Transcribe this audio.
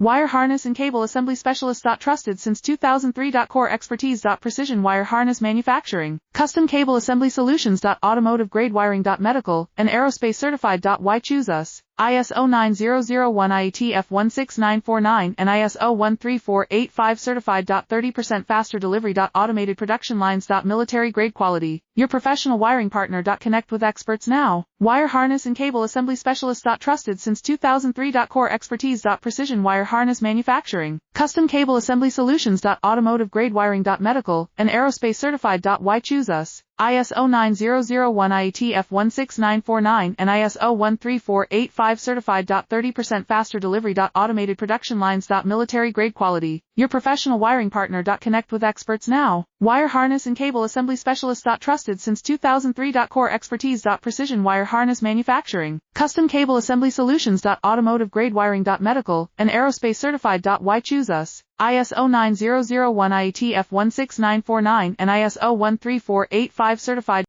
Wire harness and cable assembly specialist. Trusted since 2003. Core expertise. Precision wire harness manufacturing. Custom cable assembly solutions. Automotive grade wiring. Medical and aerospace certified. Why choose us? ISO 9001 IATF 16949 and ISO 13485 certified. 30% faster delivery. Automated production lines. Military grade quality. Your professional wiring partner. Connect with experts now. Wire harness and cable assembly specialist. Trusted since 2003. Core expertise. Precision wire harness manufacturing. Custom cable assembly solutions. Automotive grade wiring. Medical and aerospace certified. Why choose us? ISO 9001 IATF 16949 and ISO 13485 certified. 30% faster delivery. Automated production lines. Military grade quality. Your professional wiring partner. Connect with experts now. Wire harness and cable assembly specialist. Trusted since 2003. Core expertise. Precision wire harness manufacturing. Custom cable assembly solutions. Automotive grade wiring. Medical and aerospace certified. Why choose us? ISO 9001 IATF 16949 and ISO 13485 certified.